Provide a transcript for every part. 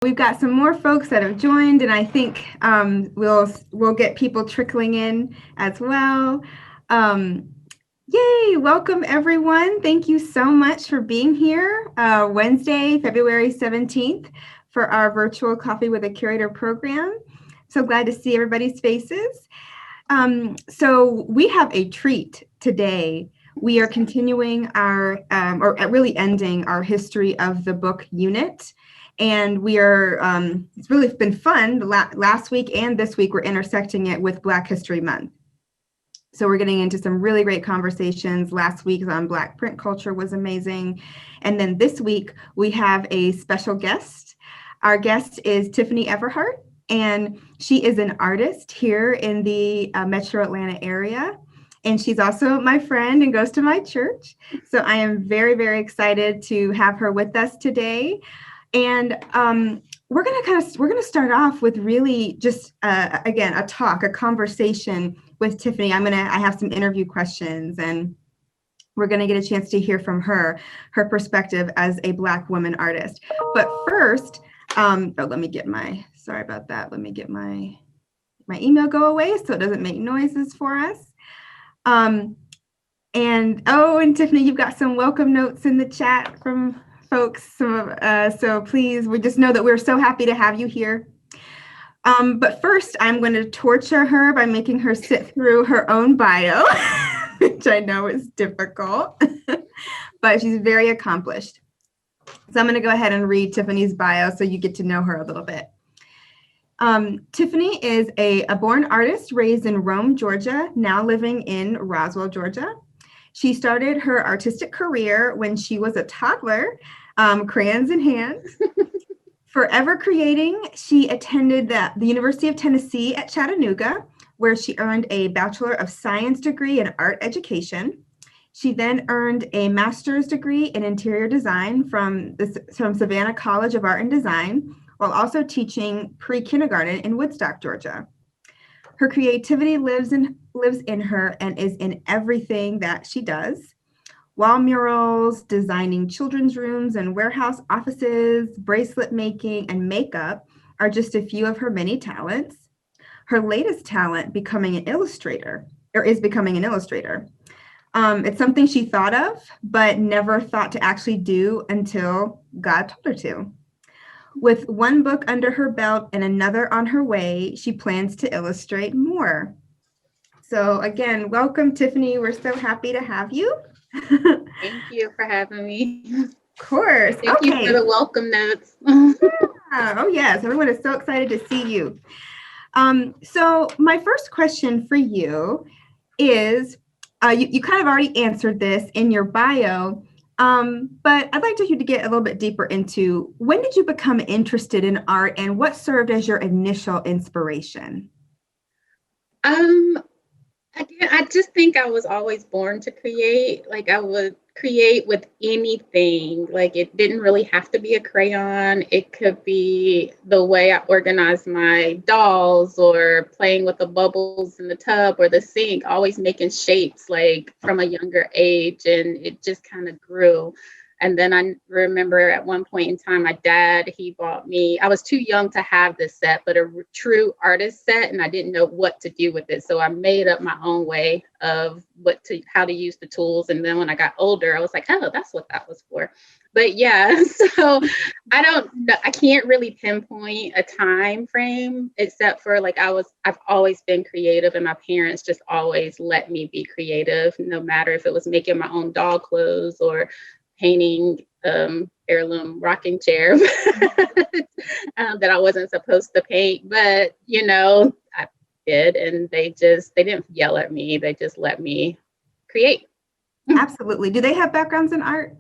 We've got some more folks that have joined, and I think we'll get people trickling in as well. Yay, welcome everyone. Thank you so much for being here Wednesday, February 17th for our virtual Coffee with a Curator program. So glad to see everybody's faces. So we have a treat today. We are continuing our, or really ending our history of the book unit. And we are, it's really been fun. Last week and this week, we're intersecting it with Black History Month. So we're getting into some really great conversations. Last week on Black print culture was amazing. And then this week, we have a special guest. Our guest is Tiffany Everhart, and she is an artist here in the Metro Atlanta area. And she's also my friend and goes to my church. So I am very, very excited to have her with us today. And we're gonna start off with really just again a conversation with Tiffany. I have some interview questions, and we're gonna get a chance to hear from her perspective as a Black woman artist. But first, let me get my email go away so it doesn't make noises for us. And Tiffany, you've got some welcome notes in the chat from folks, so please, we just know that we're so happy to have you here. But first, I'm going to torture her by making her sit through her own bio, which I know is difficult, but she's very accomplished. So I'm going to go ahead and read Tiffany's bio so you get to know her a little bit. Tiffany is a born artist raised in Rome, Georgia, now living in Roswell, Georgia. She started her artistic career when she was a toddler, crayons in hand. Forever creating, she attended the University of Tennessee at Chattanooga, where she earned a Bachelor of Science degree in art education. She then earned a master's degree in interior design from Savannah College of Art and Design, while also teaching pre-kindergarten in Woodstock, Georgia. Her creativity lives in her and is in everything that she does. Wall murals, designing children's rooms and warehouse offices, bracelet making, and makeup are just a few of her many talents. Her latest talent is becoming an illustrator. It's something she thought of, but never thought to actually do until God told her to. With one book under her belt and another on her way, she plans to illustrate more. So again, welcome, Tiffany. We're so happy to have you. Thank you for having me. Of course. Thank you for the welcome notes. Oh, yes. Everyone is so excited to see you. So my first question for you is, you kind of already answered this in your bio, but I'd like you to get a little bit deeper into when did you become interested in art and what served as your initial inspiration? Again, I just think I was always born to create. Like I would create with anything. Like it didn't really have to be a crayon. It could be the way I organized my dolls or playing with the bubbles in the tub or the sink, always making shapes like from a younger age. And it just kind of grew. And then I remember at one point in time, my dad, he bought me, I was too young to have this set, but a true artist set, and I didn't know what to do with it. So I made up my own way of how to use the tools. And then when I got older, I was like, oh, that's what that was for. But yeah, so I don't know, I can't really pinpoint a time frame, except for like I've always been creative, and my parents just always let me be creative, no matter if it was making my own doll clothes or painting heirloom rocking chair that I wasn't supposed to paint, but I did, and they didn't yell at me. They just let me create. Absolutely. Do they have backgrounds in art?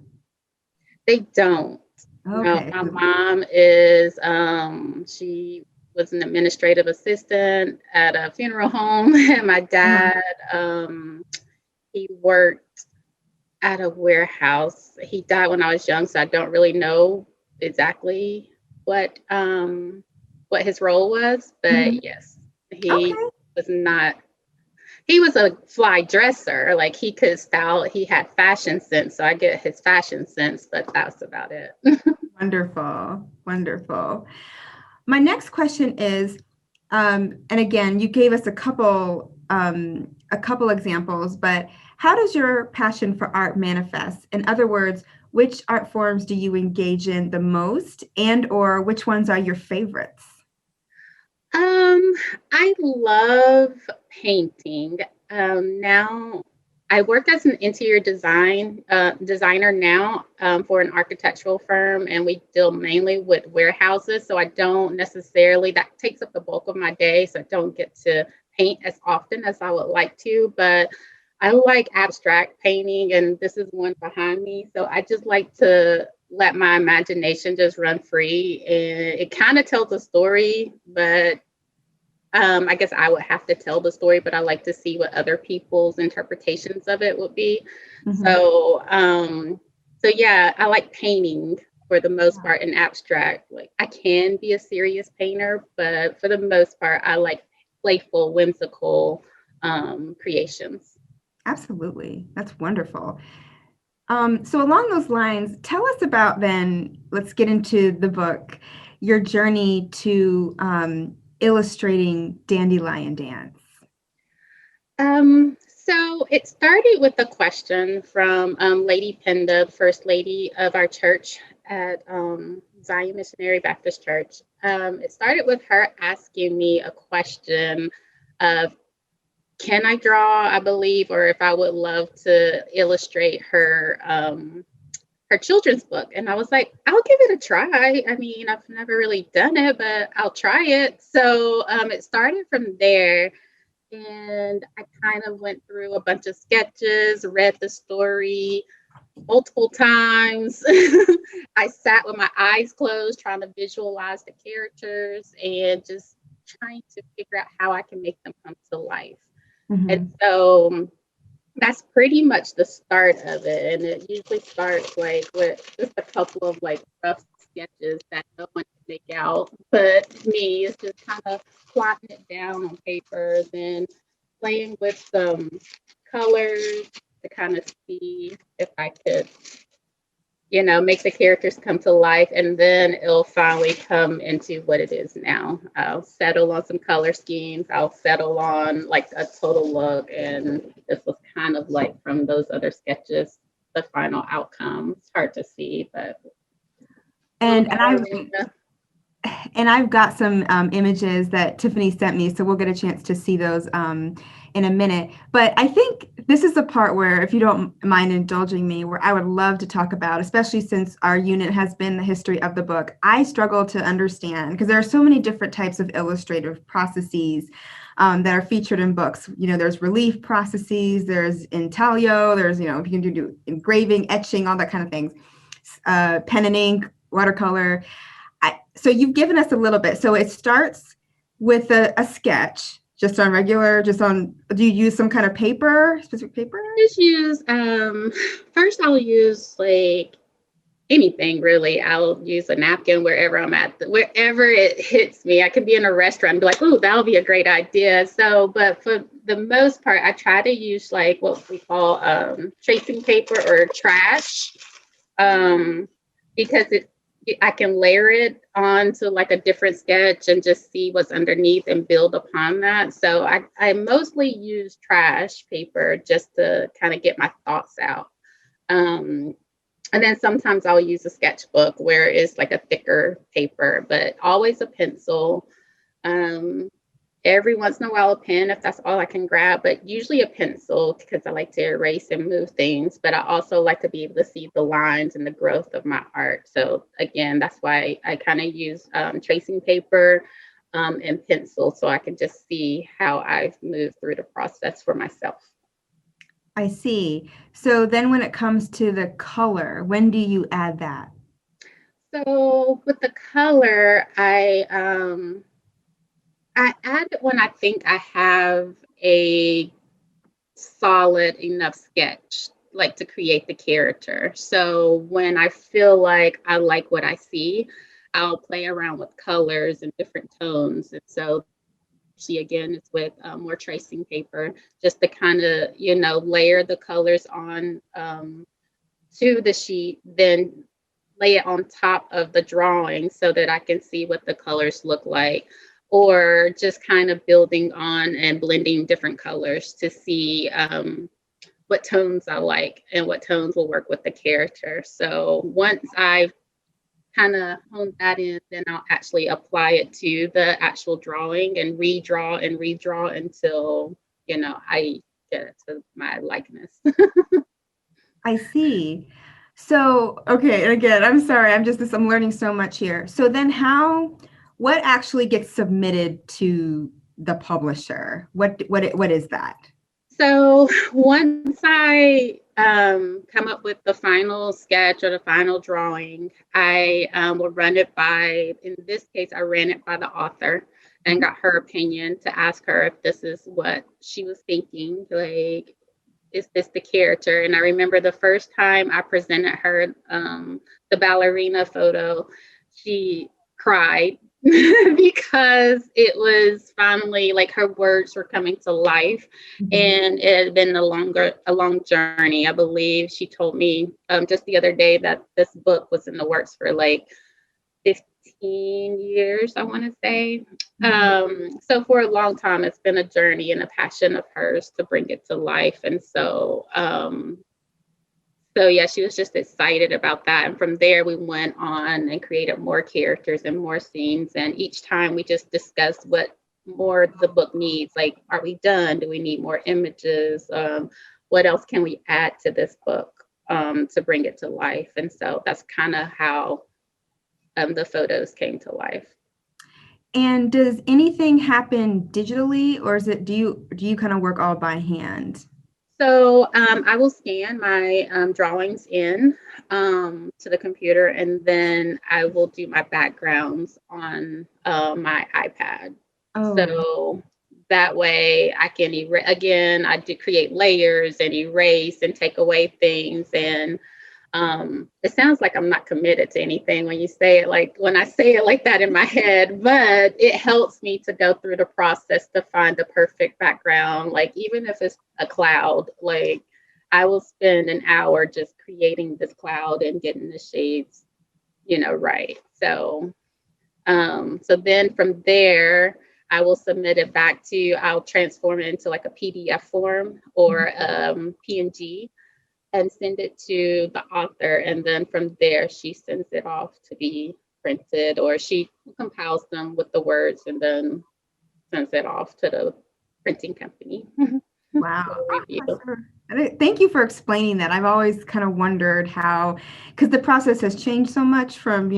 They don't. Okay. No, my mom is, she was an administrative assistant at a funeral home, and my dad, he worked at a warehouse. He died when I was young, so I don't really know exactly what his role was, but yes, he was a fly dresser. Like he could style, he had fashion sense, so I get his fashion sense, but that's about it. Wonderful, wonderful. My next question is, and again, you gave us a couple examples, but how does your passion for art manifest? In other words, which art forms do you engage in the most, and or which ones are your favorites? I love painting. Now I work as an interior designer now for an architectural firm, and we deal mainly with warehouses. So I don't necessarily, that takes up the bulk of my day. So I don't get to paint as often as I would like to, but I like abstract painting, and this is one behind me. So I just like to let my imagination just run free, and it kind of tells a story, but I guess I would have to tell the story, but I like to see what other people's interpretations of it would be. Mhm. So yeah, I like painting for the most part in abstract. Like I can be a serious painter, but for the most part, I like playful, whimsical creations. Absolutely. That's wonderful. So along those lines, tell us about then, let's get into the book, your journey to illustrating Dandelion Dance. So it started with a question from Lady Penda, the first lady of our church at Zion Missionary Baptist Church. It started with her asking me a question of, can I draw, I believe, or if I would love to illustrate her children's book. And I was like, I'll give it a try. I mean, I've never really done it, but I'll try it. So it started from there. And I kind of went through a bunch of sketches, read the story multiple times. I sat with my eyes closed, trying to visualize the characters and just trying to figure out how I can make them come to life. Mm-hmm. And so that's pretty much the start of it. And it usually starts like with just a couple of like rough sketches that no one can make out. But me, it's just kind of plotting it down on paper, then playing with some colors to kind of see if I could, make the characters come to life, and then it'll finally come into what it is now. I'll settle on some color schemes. I'll settle on like a total look, and this was kind of like from those other sketches, the final outcome. It's hard to see, but And I've got some images that Tiffany sent me, so we'll get a chance to see those in a minute. But I think this is the part where, if you don't mind indulging me, where I would love to talk about, especially since our unit has been the history of the book. I struggle to understand, because there are so many different types of illustrative processes that are featured in books. There's relief processes, there's intaglio, there's, you can do engraving, etching, all that kind of things, pen and ink, watercolor. So you've given us a little bit. So it starts with a sketch, do you use some kind of specific paper? Just use, first I'll use like anything really. I'll use a napkin wherever I'm at, wherever it hits me. I can be in a restaurant and be like, oh, that'll be a great idea. So, but for the most part, I try to use like what we call tracing paper or trash, because I can layer it onto like a different sketch and just see what's underneath and build upon that. So I mostly use trash paper just to kind of get my thoughts out. And then sometimes I'll use a sketchbook where it's like a thicker paper, but always a pencil. Every once in a while a pen if that's all I can grab, but usually a pencil because I like to erase and move things, but I also like to be able to see the lines and the growth of my art. So again, that's why I kind of use tracing paper and pencil, so I can just see how I've moved through the process for myself. I see. So then when it comes to the color, when do you add that? So with the color, I add it when I think I have a solid enough sketch, like to create the character. So when I feel like I like what I see, I'll play around with colors and different tones. And so she again is with more tracing paper, just to kind of, layer the colors on to the sheet, then lay it on top of the drawing so that I can see what the colors look like, or just kind of building on and blending different colors to see what tones I like and what tones will work with the character. So once I've kind of honed that in, then I'll actually apply it to the actual drawing and redraw until, I get it to my likeness. I see. So, okay, and again, I'm sorry, I'm learning so much here. So then what actually gets submitted to the publisher? What is that? So once I come up with the final sketch or the final drawing, I will run it by, in this case, I ran it by the author and got her opinion to ask her if this is what she was thinking, like, is this the character? And I remember the first time I presented her the ballerina photo, she cried because it was finally like her words were coming to life. And it had been a long journey. I believe she told me just the other day that this book was in the works for like 15 years, I want to say. So for a long time, it's been a journey and a passion of hers to bring it to life. And so yeah, she was just excited about that. And from there, we went on and created more characters and more scenes. And each time we just discussed what more the book needs. Like, are we done? Do we need more images? What else can we add to this book to bring it to life? And so that's kind of how the photos came to life. And does anything happen digitally, or do you kind of work all by hand? So I will scan my drawings in to the computer, and then I will do my backgrounds on my iPad. Oh. So that way I can I do create layers and erase and take away things. And it sounds like I'm not committed to anything when I say it like that in my head, but it helps me to go through the process to find the perfect background. Like, even if it's a cloud, like, I will spend an hour just creating this cloud and getting the shades, right. So then from there, I will submit it back I'll transform it into like a PDF form or PNG and send it to the author. And then from there, she sends it off to be printed, or she compiles them with the words and then sends it off to the printing company. Wow. Thank you for explaining that. I've always kind of wondered how, because the process has changed so much from,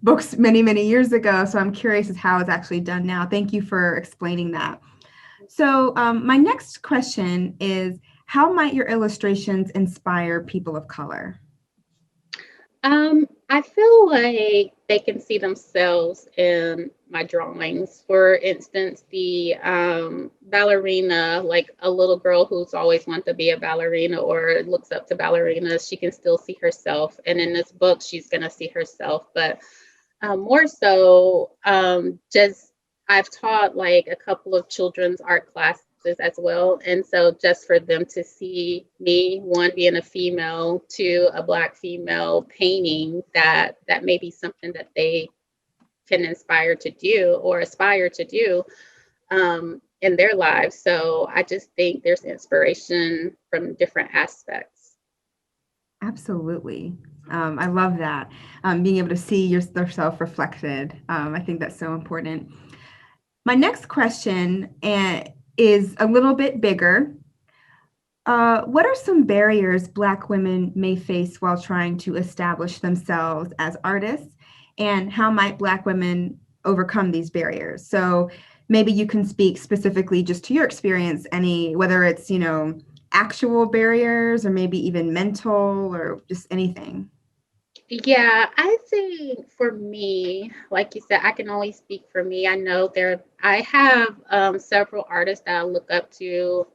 books many, many years ago. So I'm curious as how it's actually done now. Thank you for explaining that. So my next question is, how might your illustrations inspire people of color? I feel like they can see themselves in my drawings. For instance, the ballerina, like a little girl who's always wanted to be a ballerina or looks up to ballerinas, she can still see herself. And in this book, she's going to see herself. But more so, just I've taught like a couple of children's art classes as well. And so just for them to see me, one, being a female, two, a Black female painting, that may be something that they can inspire to do or aspire to do in their lives. So I just think there's inspiration from different aspects. Absolutely. I love that. Being able to see yourself reflected. I think that's so important. My next question is a little bit bigger. What are some barriers Black women may face while trying to establish themselves as artists, and how might Black women overcome these barriers? So maybe you can speak specifically just to your experience, whether it's, actual barriers or maybe even mental or just anything. Yeah, I think for me, like you said, I can only speak for me. I know I have several artists that I look up to.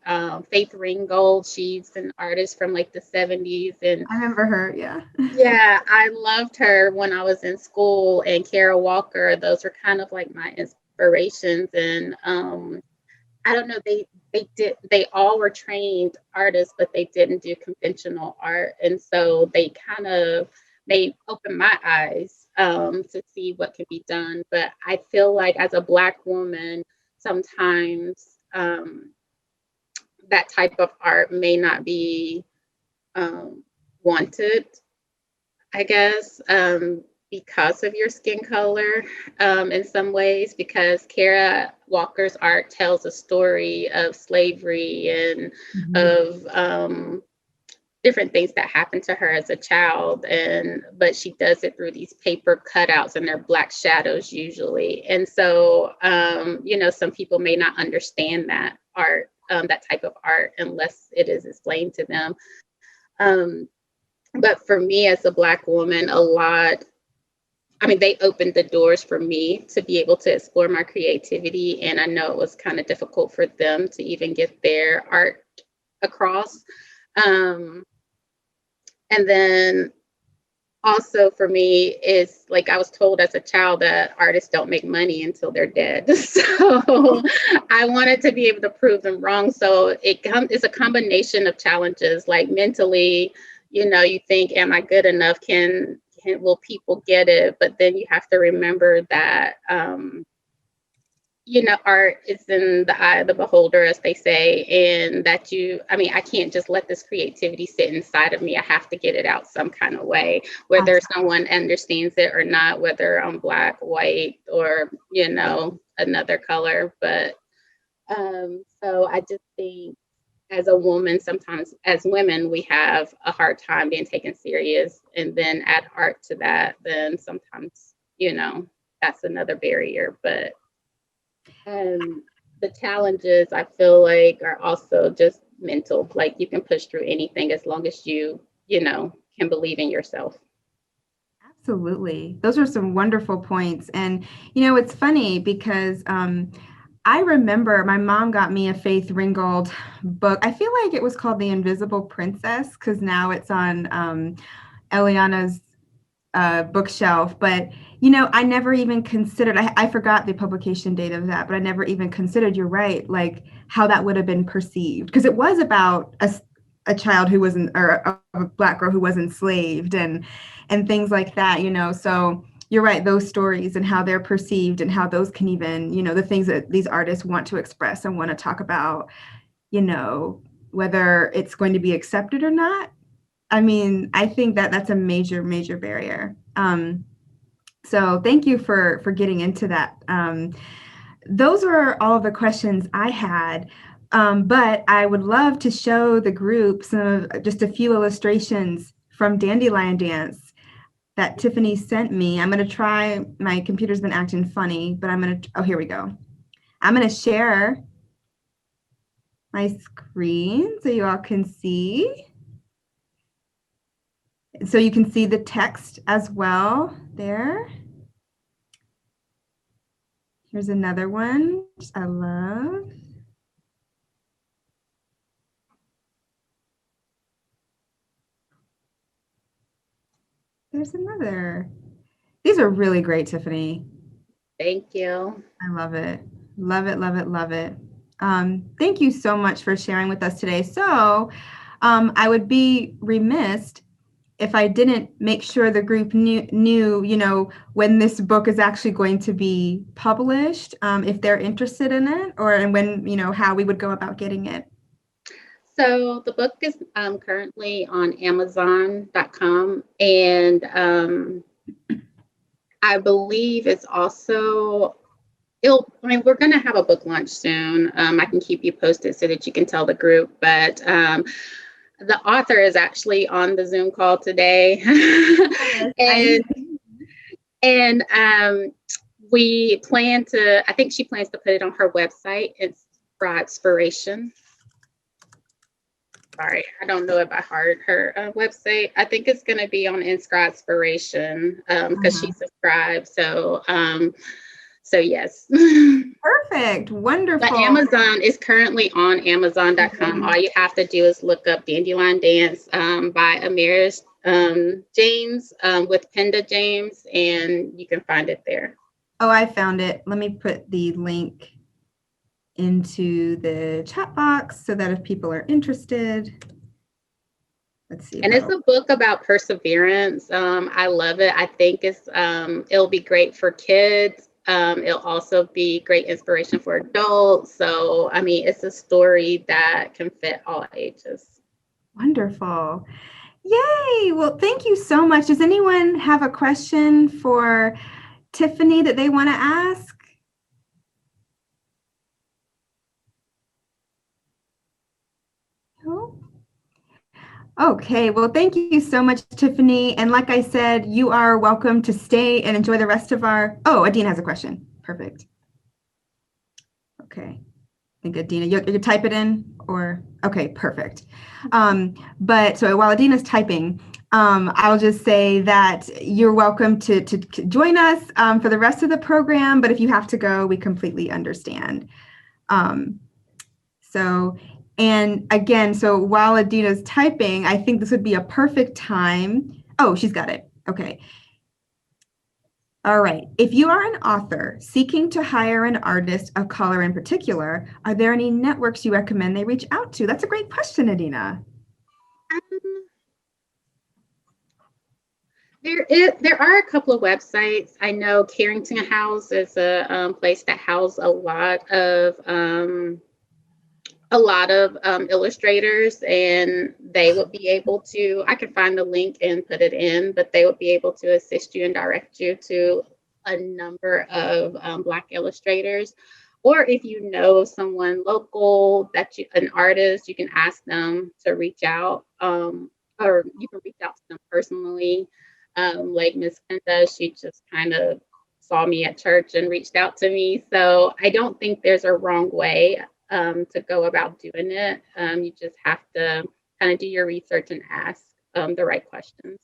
Faith Ringgold, she's an artist from like the 70s. And I remember her, yeah. Yeah, I loved her when I was in school. And Kara Walker, those are kind of like my inspirations. And I don't know, they all were trained artists, but they didn't do conventional art. And so they kind of may open my eyes to see what can be done. But I feel like as a Black woman, sometimes that type of art may not be wanted, I guess, because of your skin color in some ways, because Kara Walker's art tells a story of slavery and of different things that happened to her as a child, but she does it through these paper cutouts, and they're Black shadows usually. And so, some people may not understand that art, that type of art, unless it is explained to them. But for me as a Black woman, they opened the doors for me to be able to explore my creativity. And I know it was kind of difficult for them to even get their art across. And then also for me is like, I was told as a child that artists don't make money until they're dead. So I wanted to be able to prove them wrong. So it's a combination of challenges, like mentally, you think, am I good enough? Will people get it? But then you have to remember that, art is in the eye of the beholder, as they say, and that I can't just let this creativity sit inside of me. I have to get it out some kind of way, whether someone understands it or not, whether I'm Black, white, or, another color. But so I just think as a woman, sometimes as women, we have a hard time being taken serious, and then add art to that, then sometimes, that's another barrier. But the challenges, I feel like, are also just mental. Like, you can push through anything as long as you can believe in yourself. Absolutely. Those are some wonderful points. And, it's funny because I remember my mom got me a Faith Ringgold book. I feel like it was called The Invisible Princess, because now it's on Eliana's bookshelf. But, I never even considered, I forgot the publication date of that, but I never even considered, you're right, like how that would have been perceived. Because it was about a child who wasn't, or a Black girl who was enslaved and things like that, so you're right, those stories and how they're perceived and how those can even, the things that these artists want to express and want to talk about, whether it's going to be accepted or not. I think that that's a major, major barrier. So thank you for getting into that. Those are all the questions I had. But I would love to show the group just a few illustrations from Dandelion Dance that Tiffany sent me. I'm going to try, my computer's been acting funny, but here we go. I'm going to share my screen so you all can see. So you can see the text as well there. Here's another one I love. There's another. These are really great, Tiffany. Thank you. I love it. Love it, love it, love it. Thank you so much for sharing with us today. So I would be remiss if I didn't make sure the group knew, when this book is actually going to be published, if they're interested in it, and when, how we would go about getting it. So the book is currently on Amazon.com, and I believe it's also, we're going to have a book launch soon. I can keep you posted so that you can tell the group, but the author is actually on the Zoom call today. and I think she plans to put it on her website. It's Inspiration. Sorry, I don't know it by heart, her website. I think it's going to be on Inspiration because she subscribed. So yes. Perfect. Wonderful. But Amazon is currently on Amazon.com. All you have to do is look up Dandelion Dance by Amaris James with Penda James, and you can find it there. Oh, I found it. Let me put the link into the chat box so that if people are interested, Let's see. And it's a book about perseverance. I love it. I think it'll be great for kids. It'll also be great inspiration for adults. So, I mean, it's a story that can fit all ages. Wonderful. Yay. Well, thank you so much. Does anyone have a question for Tiffany that they want to ask? No? Okay, well, thank you so much, Tiffany. And like I said, you are welcome to stay and enjoy the rest of our, oh, Adina has a question. Perfect. Okay. I think Adina, you type it in or, okay, perfect. But so while Adina's typing, I'll just say that you're welcome to join us for the rest of the program, but if you have to go, we completely understand. And again, so while Adina's typing, I think this would be a perfect time. Oh, she's got it. Okay. All right. If you are an author seeking to hire an artist of color in particular, are there any networks you recommend they reach out to? That's a great question, Adina. There are a couple of websites. I know Carrington House is a place that houses a lot of illustrators, and they would be able to, I can find the link and put it in, but they would be able to assist you and direct you to a number of Black illustrators. Or if you know someone local an artist, you can ask them to reach out, or you can reach out to them personally. Like Miss Penta, she just kind of saw me at church and reached out to me. So I don't think there's a wrong way to go about doing it. You just have to kind of do your research and ask the right questions.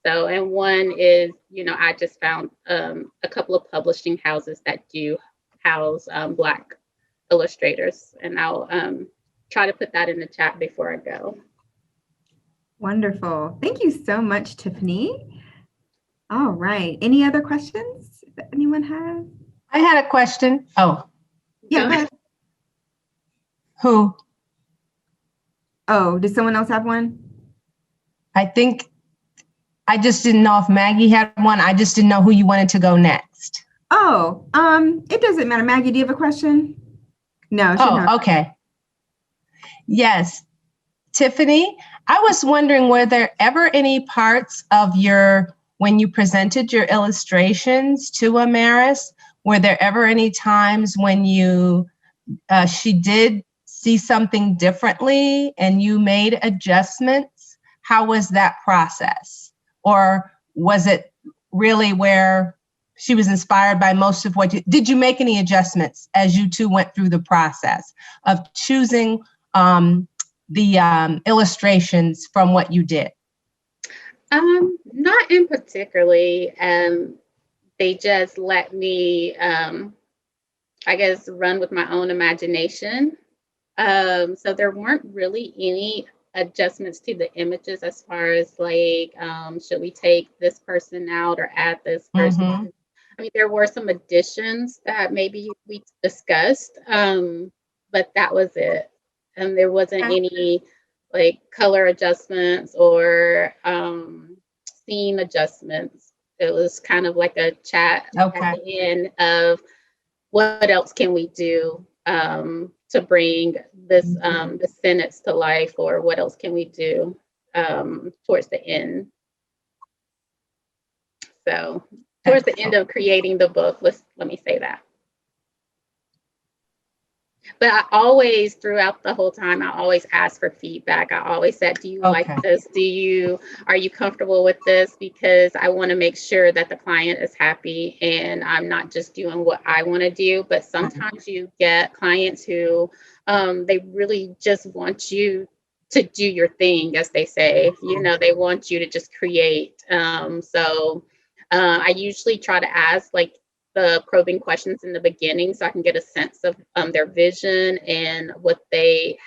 So, and one is, I just found a couple of publishing houses that do house Black illustrators, and I'll try to put that in the chat before I go. Wonderful. Thank you so much, Tiffany. All right. Any other questions that anyone has? I had a question. Oh. Yeah. Who? Oh, does someone else have one? I think I just didn't know if Maggie had one. I just didn't know who you wanted to go next. Oh, it doesn't matter. Maggie, do you have a question? No. Okay. Yes. Tiffany, I was wondering, were there ever any parts of when you presented your illustrations to Amaris, were there ever any times when she did see something differently and you made adjustments? How was that process? Or was it really where she was inspired by most of did you make any adjustments as you two went through the process of choosing the illustrations from what you did? Not in particularly. They just let me, I guess, run with my own imagination. So there weren't really any adjustments to the images as far as like, should we take this person out or add this person? Mm-hmm. I mean, there were some additions that maybe we discussed, but that was it. And there wasn't any like color adjustments or scene adjustments. It was kind of like a chat at the end of what else can we do to bring this sentence to life, or what else can we do towards the end. So towards the end of creating the book, let me say that. But I always, throughout the whole time, I always ask for feedback. I always said, do you like this? Are you comfortable with this? Because I want to make sure that the client is happy and I'm not just doing what I want to do. But sometimes you get clients who they really just want you to do your thing, as they say. They want you to just create. So I usually try to ask the probing questions in the beginning so I can get a sense of their vision and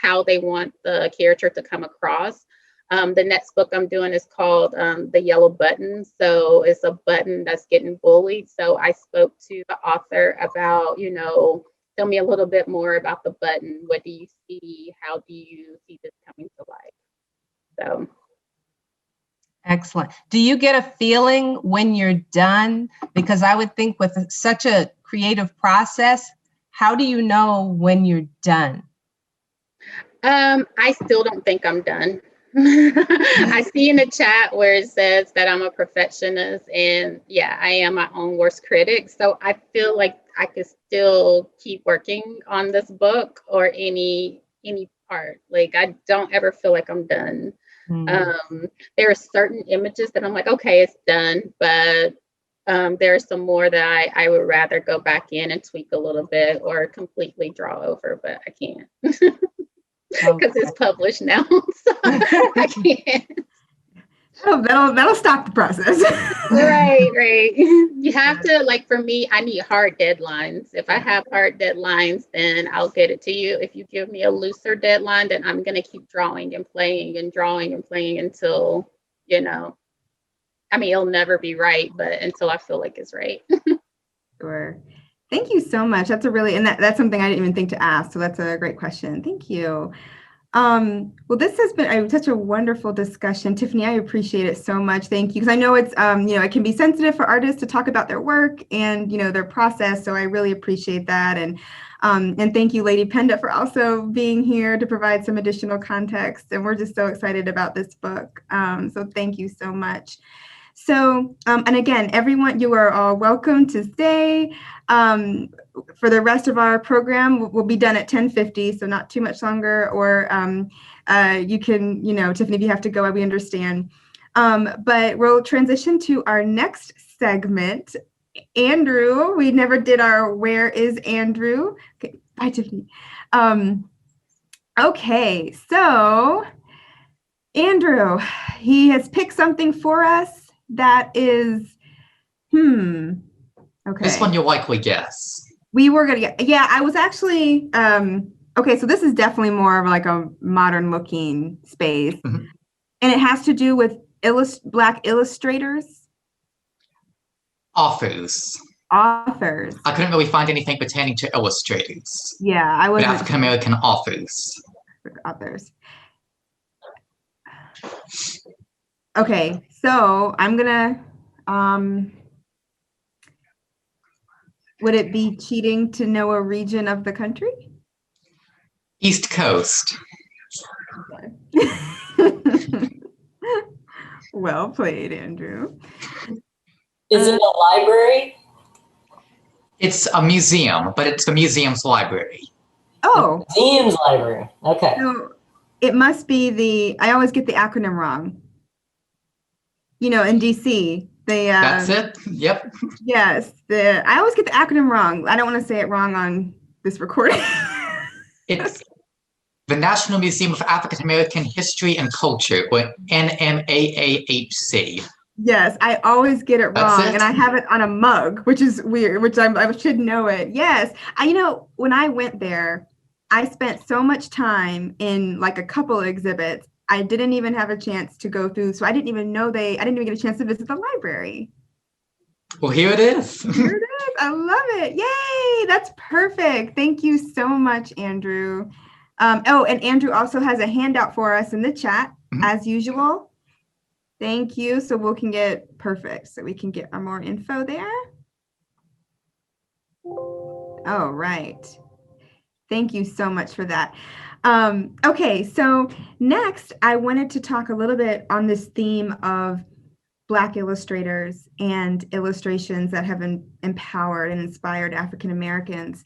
how they want the character to come across. The next book I'm doing is called The Yellow Button. So it's a button that's getting bullied. So I spoke to the author about, tell me a little bit more about the button. What do you see? How do you see this coming to life? So Excellent. Do you get a feeling when you're done? Because I would think with such a creative process, how do you know when you're done? I still don't think I'm done. I see in the chat where it says that I'm a perfectionist, and yeah, I am my own worst critic. So I feel like I could still keep working on this book or any part. Like I don't ever feel like I'm done. There are certain images that I'm like, okay, it's done, but there are some more that I would rather go back in and tweak a little bit or completely draw over, but I can't because it's published now, so I can't. That'll stop the process. Right. You have to, like, for me, I need hard deadlines. If I have hard deadlines, then I'll get it to you. If you give me a looser deadline, then I'm going to keep drawing and playing and drawing and playing until, I mean, it'll never be right, but until I feel like it's right. Sure. Thank you so much. That's that's something I didn't even think to ask. So that's a great question. Thank you. Well, this has been such a wonderful discussion. Tiffany, I appreciate it so much. Thank you. Because I know it's, it can be sensitive for artists to talk about their work and, their process. So I really appreciate that. And thank you, Lady Penda, for also being here to provide some additional context. And we're just so excited about this book. So thank you so much. So, and again, everyone, you are all welcome to stay. For the rest of our program, we'll be done at 10:50, so not too much longer, or you can, Tiffany, if you have to go, we understand. But we'll transition to our next segment. Andrew, we never did our Where is Andrew? Okay, bye, Tiffany. Okay, so Andrew, he has picked something for us that is, okay. This one you'll likely guess. We were gonna get, yeah, I was actually, okay, so this is definitely more of like a modern looking space. Mm-hmm. And it has to do with Black illustrators. Authors. I couldn't really find anything pertaining to illustrators. Yeah, I wasn't. African American authors. Okay, so I'm gonna, would it be cheating to know a region of the country? East Coast. Well played, Andrew. Is it a library? It's a museum, but it's the museum's library. Oh. The museum's library. Okay. So it must be I always get the acronym wrong. In DC. That's it. Yep. Yes. I always get the acronym wrong. I don't want to say it wrong on this recording. It's the National Museum of African American History and Culture, or NMAAHC. Yes, I always get it wrong, and I have it on a mug, which is weird. Which I should know it. Yes, when I went there, I spent so much time in like a couple of exhibits. I didn't even have a chance to go through, so I didn't even get a chance to visit the library. Well, here it is. Here it is. I love it. Yay, that's perfect. Thank you so much, Andrew. And Andrew also has a handout for us in the chat, as usual. Thank you. So we can get our more info there. Oh, right. Thank you so much for that. Okay, so next I wanted to talk a little bit on this theme of Black illustrators and illustrations that have empowered and inspired African Americans.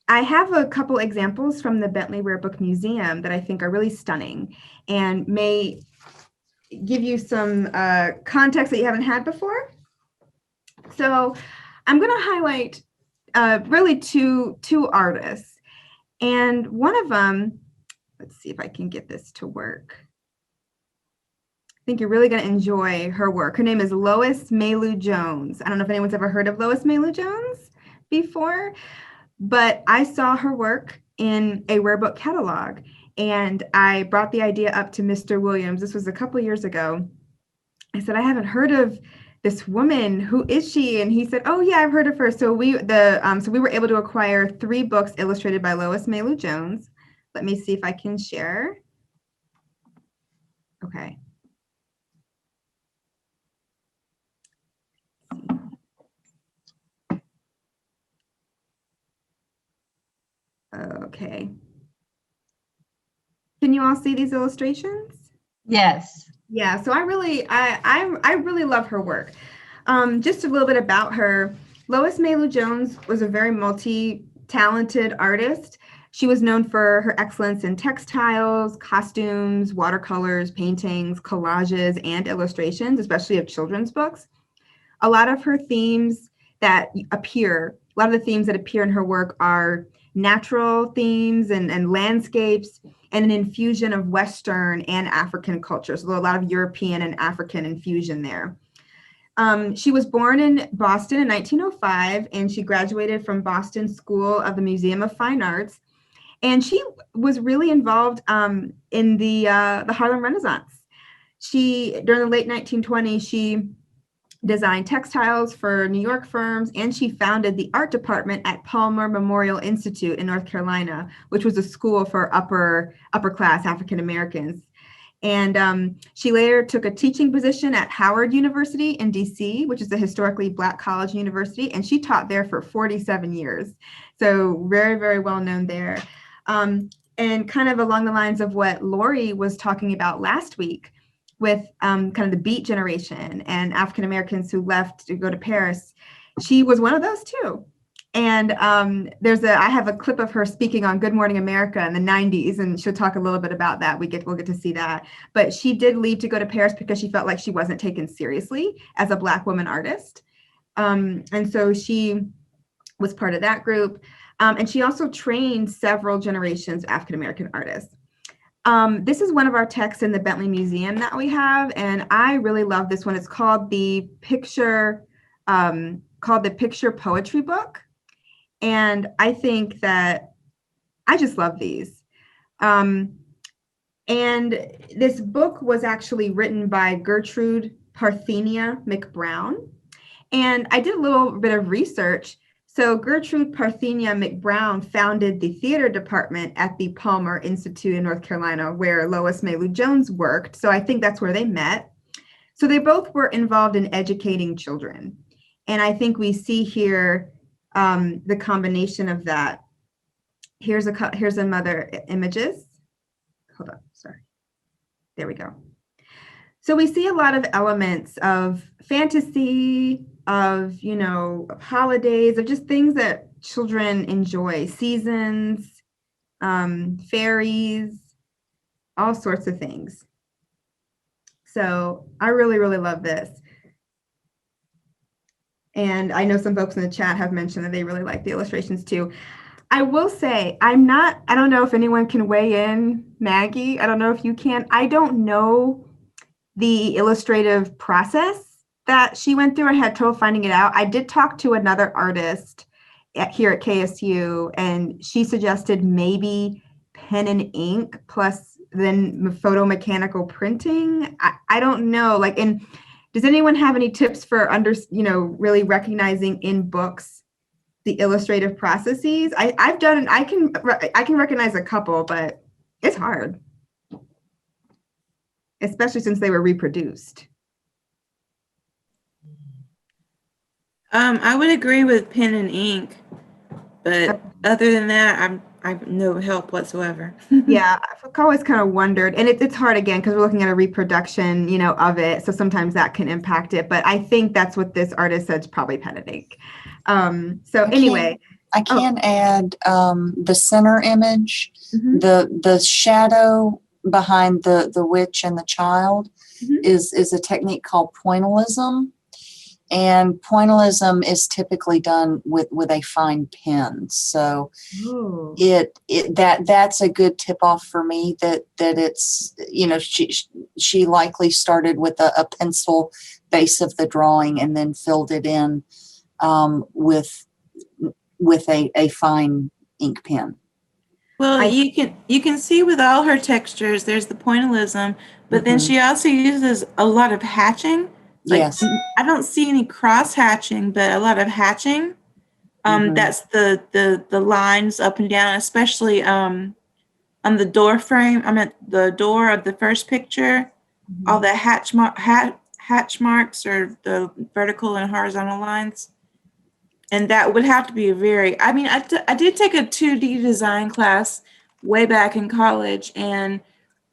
I have a couple examples from the Bentley Rare Book Museum that I think are really stunning and may give you some context that you haven't had before. So I'm going to highlight really two artists. And one of them, let's see if I can get this to work. I think you're really going to enjoy her work. Her name is Lois May Lou Jones. I don't know if anyone's ever heard of Lois May Lou Jones before, but I saw her work in a rare book catalog, and I brought the idea up to Mr. Williams. This was a couple years ago. I said, I haven't heard of this woman. Who is she? And he said, oh yeah, I've heard of her. So we were able to acquire 3 books illustrated by Lois May Lou Jones. Let me see if I can share. Okay. Okay. Can you all see these illustrations? Yes. Yeah, so I really love her work. Just a little bit about her. Lois May Lou Jones was a very multi-talented artist. She was known for her excellence in textiles, costumes, watercolors, paintings, collages, and illustrations, especially of children's books. A lot of the themes that appear in her work are natural themes and landscapes, and an infusion of Western and African culture. So a lot of European and African infusion there. She was born in Boston in 1905, and she graduated from Boston School of the Museum of Fine Arts. And she was really involved in the Harlem Renaissance. During the late 1920s, she designed textiles for New York firms, and she founded the art department at Palmer Memorial Institute in North Carolina, which was a school for upper class African Americans. And she later took a teaching position at Howard University in DC, which is a historically Black college university, and she taught there for 47 years. So very, very well known there. And kind of along the lines of what Lori was talking about last week, with kind of the Beat generation and African Americans who left to go to Paris. She was one of those too. And I have a clip of her speaking on Good Morning America in the 90s, and she'll talk a little bit about that. We'll get to see that. But she did leave to go to Paris because she felt like she wasn't taken seriously as a Black woman artist. And so she was part of that group. And she also trained several generations of African American artists. This is one of our texts in the Bentley Museum that we have, and I really love this one. It's called the Picture Poetry Book, and I think that I just love these. And this book was actually written by Gertrude Parthenia McBrown, and I did a little bit of research. So Gertrude Parthenia McBrown founded the theater department at the Palmer Institute in North Carolina, where Lois May Lou Jones worked. So I think that's where they met. So they both were involved in educating children. And I think we see here the combination of that. Here's another images. Hold on, sorry. There we go. So we see a lot of elements of fantasy, of holidays, of just things that children enjoy, seasons, fairies, all sorts of things. So I really, really love this. And I know some folks in the chat have mentioned that they really like the illustrations too. I will say, I don't know if anyone can weigh in, Maggie, I don't know if you can. I don't know the illustrative process that she went through. I had trouble finding it out. I did talk to another artist here at KSU, and she suggested maybe pen and ink plus then photomechanical printing. I don't know. And does anyone have any tips for really recognizing in books the illustrative processes? I can recognize a couple, but it's hard, especially since they were reproduced. I would agree with pen and ink, but other than that, I've no help whatsoever. Yeah, I've always kind of wondered, and it's hard again because we're looking at a reproduction, of it. So sometimes that can impact it. But I think that's what this artist said, probably pen and ink. I can add the center image, Mm-hmm. the shadow behind the witch and the child Mm-hmm. is a technique called pointillism. And pointillism is typically done with a fine pen. So Ooh. that's a good tip off for me that it's, she likely started with a pencil base of the drawing and then filled it in with a fine ink pen. Well, you can see with all her textures, there's the pointillism, but then she also uses a lot of hatching. Yes. I don't see any cross hatching, but a lot of hatching. That's the lines up and down, especially on the door frame. I'm at the door of the first picture. All the hatch marks or the vertical and horizontal lines. And that would have to be a very, I mean, I did take a 2D design class way back in college, and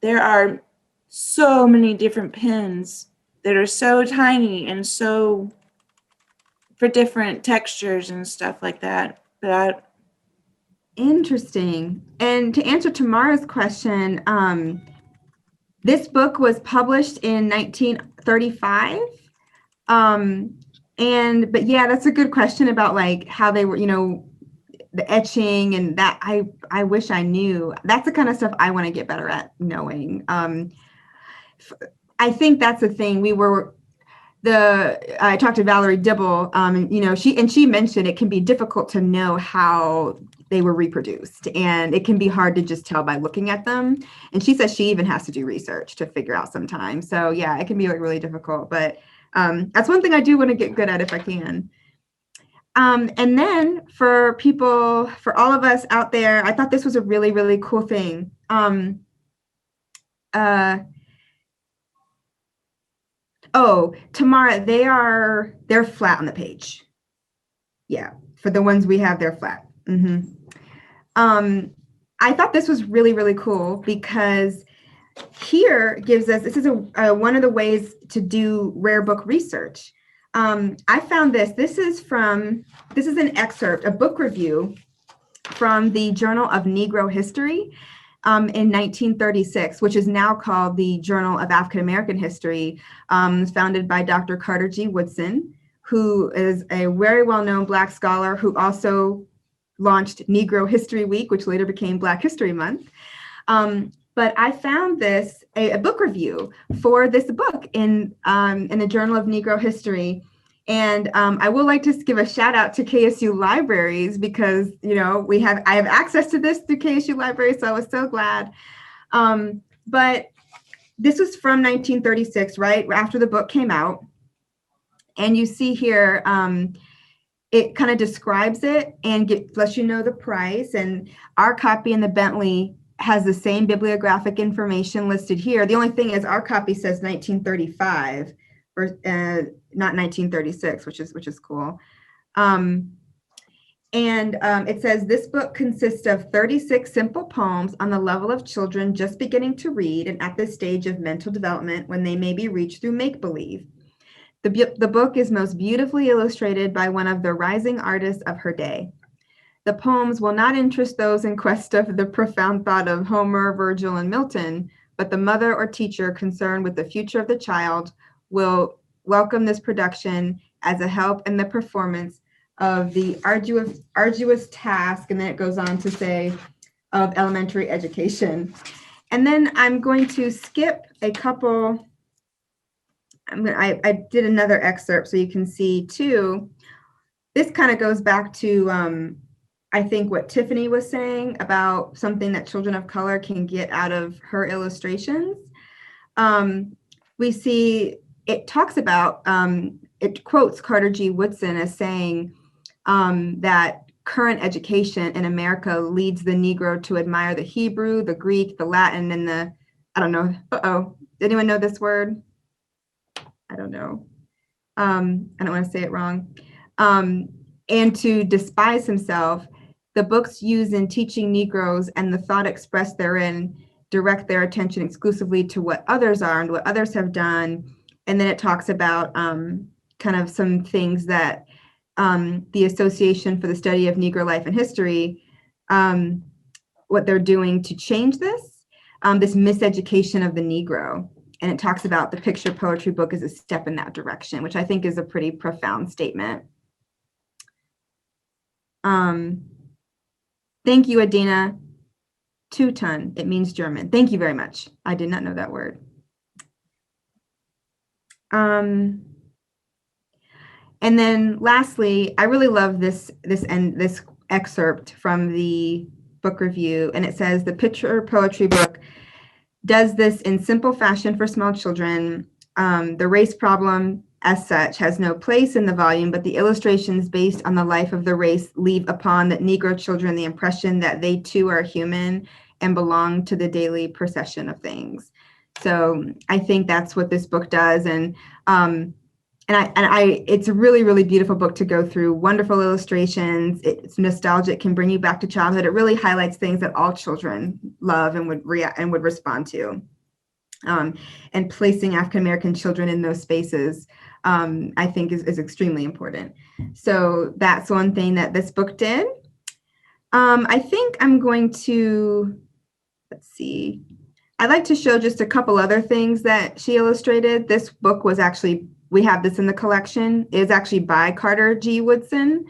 there are so many different pens that are so tiny and so for different textures and stuff like that. But Interesting. And to answer Tamara's question, this book was published in 1935. But yeah, that's a good question about like how they were, the etching and that. I wish I knew. That's the kind of stuff I want to get better at knowing. I think that's the thing. I talked to Valerie Dibble, and she mentioned it can be difficult to know how they were reproduced, and it can be hard to just tell by looking at them. And she says she even has to do research to figure out sometimes. So yeah, it can be like really difficult, but that's one thing I do want to get good at if I can. And then for all of us out there, I thought this was a really, really cool thing. Tamara, they're flat on the page. Yeah, for the ones we have, they're flat. I thought this was really, really cool because here gives us, this is one of the ways to do rare book research. I found this is an excerpt, a book review from the Journal of Negro History in 1936, which is now called the Journal of African American History, founded by Dr. Carter G. Woodson, who is a very well-known Black scholar who also launched Negro History Week, which later became Black History Month. But I found this, a book review for this book in the Journal of Negro History. And I would like to give a shout out to KSU Libraries because, I have access to this through KSU Libraries, so I was so glad. But this was from 1936, right after the book came out. And you see here, it kind of describes it and lets you know the price. And our copy in the Bentley has the same bibliographic information listed here. The only thing is our copy says 1935 or not 1936, which is cool. It says this book consists of 36 simple poems on the level of children just beginning to read and at the stage of mental development when they may be reached through make-believe. The book is most beautifully illustrated by one of the rising artists of her day. The poems will not interest those in quest of the profound thought of Homer, Virgil, and Milton, but the mother or teacher concerned with the future of the child will welcome this production as a help in the performance of the arduous task, and then it goes on to say, of elementary education. And then I'm going to skip a couple. I did another excerpt so you can see too. This kind of goes back to I think what Tiffany was saying about something that children of color can get out of her illustrations. We see it talks about, it quotes Carter G. Woodson as saying that current education in America leads the Negro to admire the Hebrew, the Greek, the Latin, and I don't know, did anyone know this word? I don't know. I don't want to say it wrong. And to despise himself. The books used in teaching Negroes and the thought expressed therein direct their attention exclusively to what others are and what others have done. And then it talks about kind of some things that the Association for the Study of Negro Life and History, what they're doing to change this miseducation of the Negro. And it talks about the picture poetry book as a step in that direction, which I think is a pretty profound statement. Thank you, Adina. Teuton, it means German. Thank you very much. I did not know that word. And then lastly, I really love this excerpt from the book review, and it says the picture poetry book does this in simple fashion for small children. The race problem as such has no place in the volume, but the illustrations based on the life of the race leave upon the Negro children the impression that they too are human and belong to the daily procession of things. So I think that's what this book does. And it's a really, really beautiful book to go through. Wonderful illustrations. It's nostalgic, can bring you back to childhood. It really highlights things that all children love and would react and would respond to. And placing African American children in those spaces, I think is extremely important. So that's one thing that this book did. I think I'm going to, let's see. I'd like to show just a couple other things that she illustrated. This book was actually, we have this in the collection, is actually by Carter G. Woodson.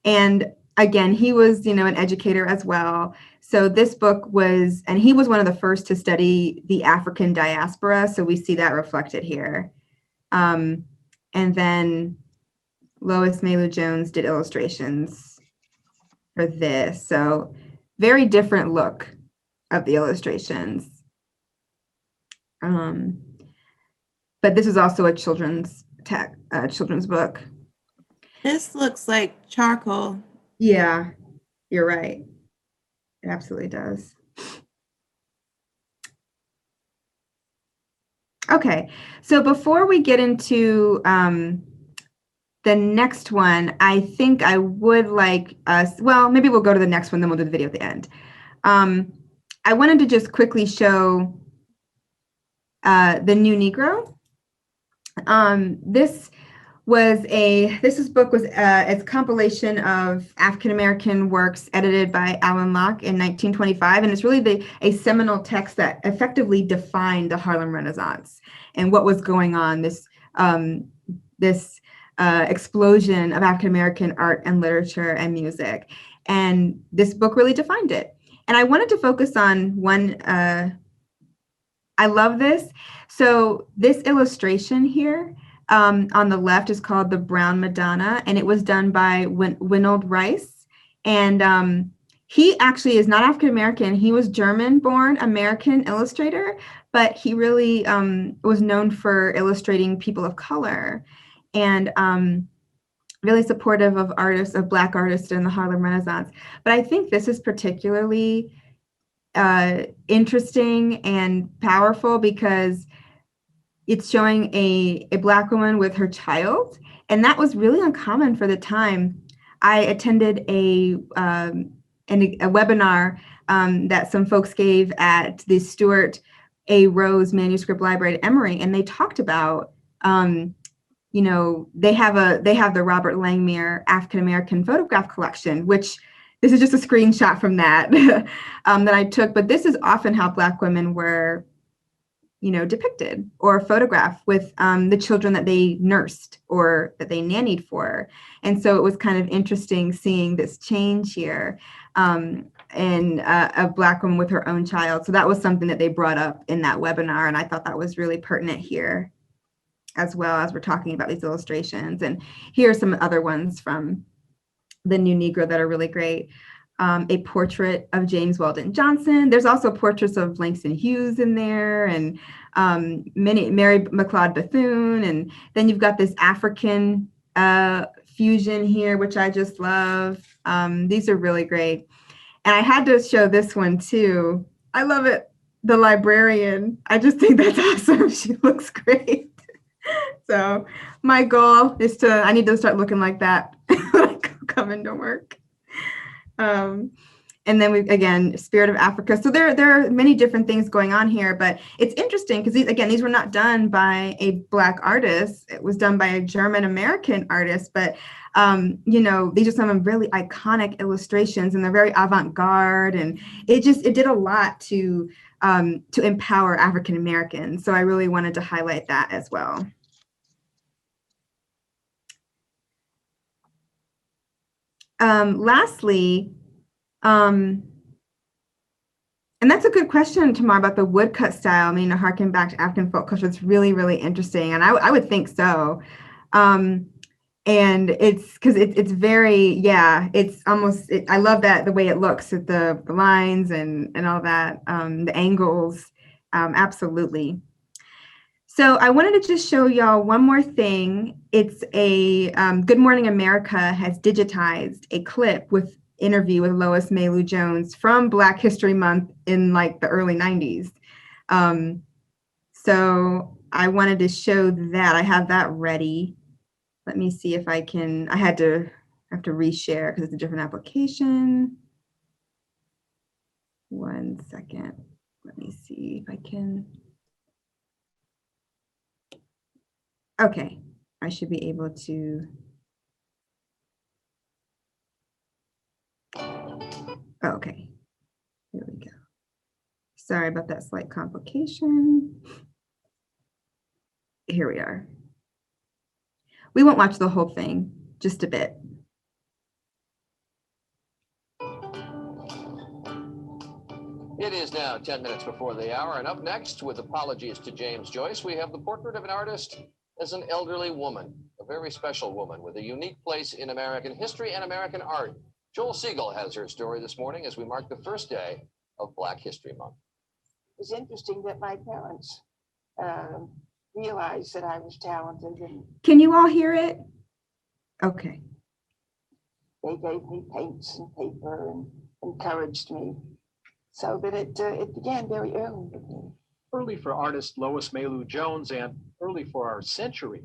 And again, he was, an educator as well. So this book was, and he was one of the first to study the African diaspora. So we see that reflected here. And then Lois May Lou Jones did illustrations for this. So very different look of the illustrations. But this is also a children's book. This looks like charcoal. Yeah, you're right. It absolutely does. Okay, so before we get into the next one, I think I would like us, well, maybe we'll go to the next one, then we'll do the video at the end. I wanted to just quickly show The New Negro. This book was a compilation of African-American works edited by Alan Locke in 1925, and it's really a seminal text that effectively defined the Harlem Renaissance and what was going on, this explosion of African-American art and literature and music. And this book really defined it. And I wanted to focus on one, I love this. So this illustration here, on the left is called the Brown Madonna, and it was done by Winold Rice. And he actually is not African-American. He was German-born American illustrator, but he really was known for illustrating people of color and really supportive of Black artists in the Harlem Renaissance. But I think this is particularly interesting and powerful because it's showing a Black woman with her child, and that was really uncommon for the time. I attended a webinar that some folks gave at the Stuart A. Rose Manuscript Library at Emory, and they talked about, they have the Robert Langmere African American photograph collection, which this is just a screenshot from that that I took. But this is often how Black women were depicted or photographed with the children that they nursed or that they nannied for. And so it was kind of interesting seeing this change here in a Black woman with her own child. So that was something that they brought up in that webinar. And I thought that was really pertinent here as well as we're talking about these illustrations. And here are some other ones from The New Negro that are really great. A portrait of James Weldon Johnson. There's also portraits of Langston Hughes in there, and Mary McLeod Bethune. And then you've got this African fusion here, which I just love. These are really great. And I had to show this one too. I love it. The librarian. I just think that's awesome. She looks great. So my goal is I need to start looking like that when I come into work. And then again, Spirit of Africa. So there are many different things going on here, but it's interesting because these were not done by a Black artist. It was done by a German American artist, but these are some really iconic illustrations, and they're very avant-garde, and it did a lot to empower African Americans. So I really wanted to highlight that as well. Lastly, and that's a good question, Tamar, about the woodcut style. I mean, to harken back to African folk culture, it's really, really interesting. And I would think so. And it's because it's very, it's almost, I love that, the way it looks at the lines and all that, the angles, absolutely. So I wanted to just show y'all one more thing. It's a Good Morning America has digitized a clip with interview with Lois May Lou Jones from Black History Month in like the early 90s. So I wanted to show that. I have that ready. Let me see if I can, I have to reshare because it's a different application. One second. Let me see if I can. Okay, I should be able to. Okay, here we go. Sorry about that slight complication. Here we are. We won't watch the whole thing, just a bit. It is now 10 minutes before the hour, and up next, with apologies to James Joyce, we have the portrait of an artist as an elderly woman, a very special woman with a unique place in American history and American art. Joel Siegel has her story this morning as we mark the first day of Black History Month. It's interesting that my parents realized that I was talented, and Can you all hear it? Okay. they gave me paints and paper and encouraged me. So that it began very early with me. Early for artist Lois May Lou Jones and early for our century.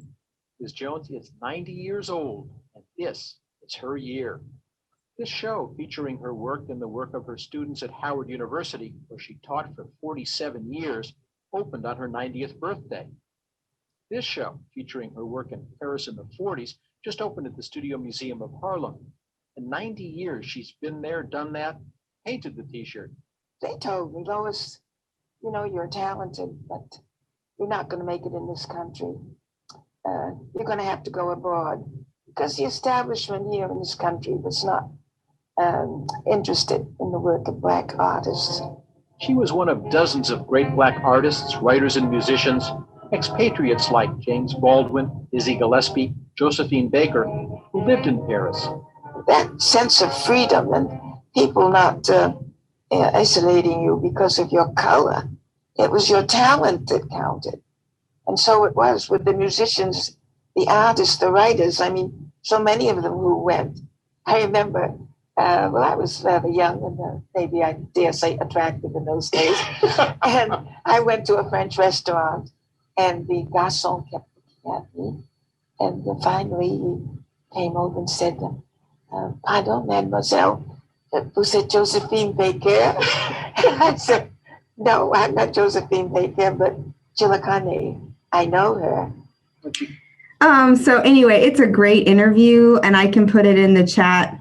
Ms. Jones is 90 years old, and this is her year. This show, featuring her work and the work of her students at Howard University, where she taught for 47 years, opened on her 90th birthday. This show, featuring her work in Paris in the 40s, just opened at the Studio Museum of Harlem. In 90 years, she's been there, done that, painted the t-shirt. They told me, Lois, you know, you're talented, but you're not going to make it in this country. You're going to have to go abroad, because the establishment here in this country was not interested in the work of Black artists. She was one of dozens of great Black artists, writers, and musicians, expatriates like James Baldwin, Dizzy Gillespie, Josephine Baker, who lived in Paris. That sense of freedom and people not isolating you because of your color. It was your talent that counted. And so it was with the musicians, the artists, the writers. I mean, so many of them who went. I remember, well, I was rather young and maybe I dare say attractive in those days. And I went to a French restaurant and the garçon kept looking at me. And finally he came over and said, pardon, mademoiselle, vous êtes Josephine Baker? I said, no, I'm not Josephine Baker, but Chillicane. I know her. So anyway, it's a great interview and I can put it in the chat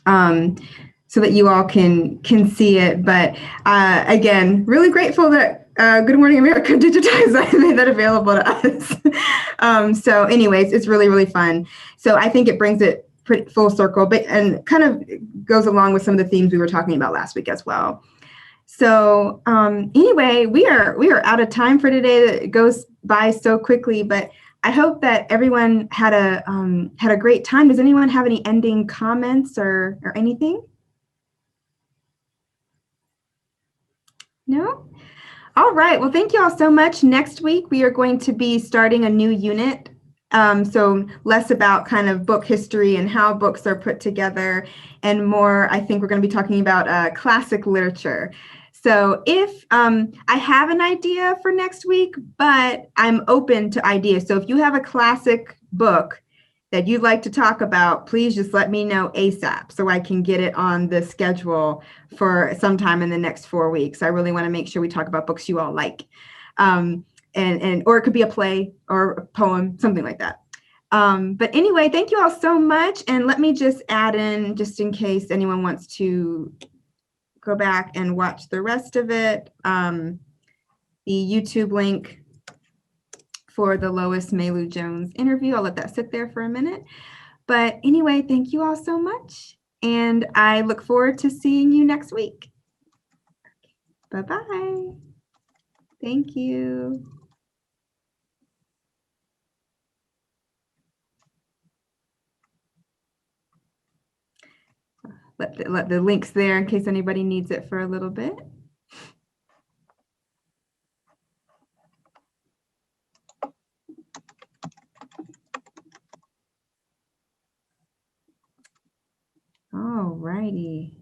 so that you all can see it. But again, really grateful that Good Morning America Digitized made that available to us. So anyways, it's really, really fun. So I think it brings it pretty full circle, but and kind of goes along with some of the themes we were talking about last week as well. So anyway, we are out of time for today. It goes by so quickly, but I hope that everyone had a great time. Does anyone have any ending comments or anything? No? All right. Well, thank you all so much. Next week, we are going to be starting a new unit. So less about kind of book history and how books are put together, and more, I think we're going to be talking about classic literature. So if I have an idea for next week, but I'm open to ideas. So if you have a classic book that you'd like to talk about, please just let me know ASAP so I can get it on the schedule for sometime in the next 4 weeks. I really want to make sure we talk about books you all like. And or it could be a play or a poem, something like that. But anyway, thank you all so much. And let me just add in, just in case anyone wants to go back and watch the rest of it, the YouTube link for the Lois May Lou Jones interview. I'll let that sit there for a minute. But anyway, thank you all so much. And I look forward to seeing you next week. Bye-bye. Thank you. Let the links there in case anybody needs it for a little bit. All righty.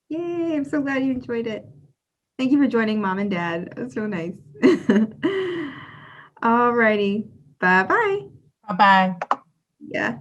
Yay, I'm so glad you enjoyed it. Thank you for joining Mom and Dad. It was so nice. All righty. Bye-bye. Bye-bye. Yeah.